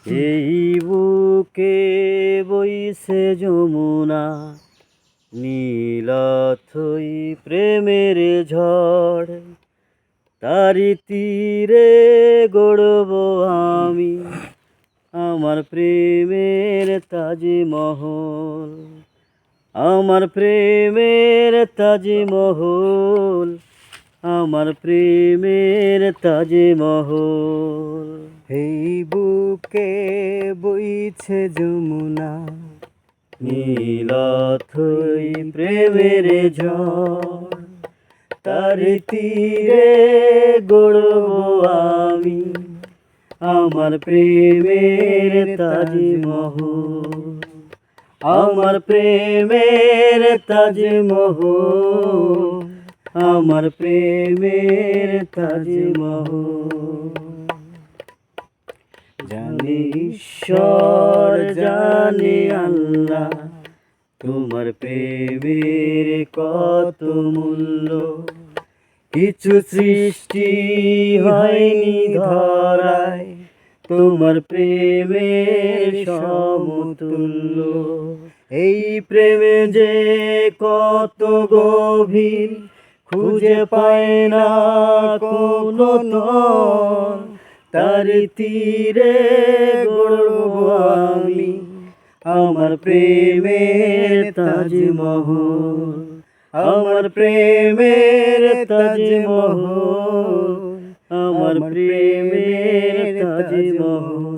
এই বুকে বইছে যমুনা, নীল অথই প্রেমের ঝড়। তারি তীরে গড়ব আমি আমার প্রেমের তাজমহল, আমার প্রেমের তাজমহল, আমার প্রেমের তাজমহল। এই বুকে বইছে যমুনা, নীল অথই প্রেমের ঝড়। তার তীরে গড়ব আমি আমার প্রেমের তাজমহল, আমার প্রেমের তাজমহল, আমার প্রেমের তাজমহল। জানে ঈশ্বর জানে আল্লাহ, তোমার প্রেমের কত মূল্য। কিছু সৃষ্টি হয়নি ধরায় তোমার প্রেমের সমতুল্য। এই প্রেমে যে কত গভীর, খুঁজে পায় না কোনো তল। তার তীরে গড়ব আমি আমার প্রেমের তাজমহল, আমার প্রেমের তাজমহল, আমার প্রেমের তাজমহল,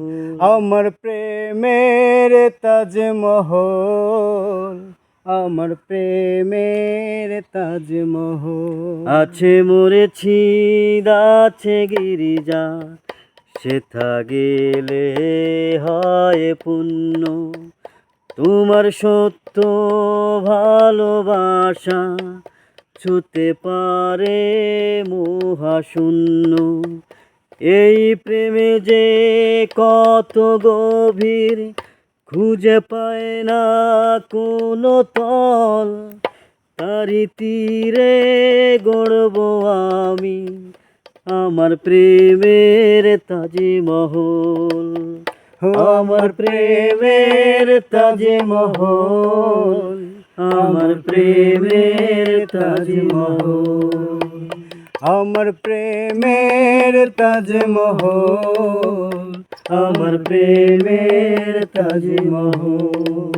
আমার প্রেমের তাজমহল, আমার প্রেমের তাজমহল। আছে মরেছি আছে গিরিজা, সেথা গেলে হয় পুণ্য। তোমার সত্য ভালোবাসা ছুতে পারে মহাশূন্য। এই প্রেমে যে কত গভীর, খুঁজে পায় না কোনো তল। তারি তীরে গড়ব আমি আমার প্রেমের তাজমহল, আমার প্রেমের তাজমহল, আমার প্রেমের তাজমহল, আমার প্রেমের তাজমহল, আমার প্রেমের তাজমহল,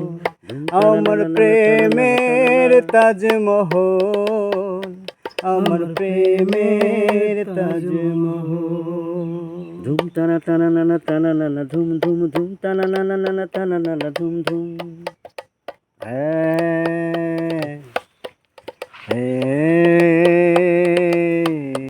আমার প্রেমের তাজমহল, আমার প্রেমের তাজমহল। ধুম টানা টানা নানা টানা নানা ধুম ধুম ধুম টানা নানা নানা টানা নানা ধুম ধুম। হ্যাঁ হ্যাঁ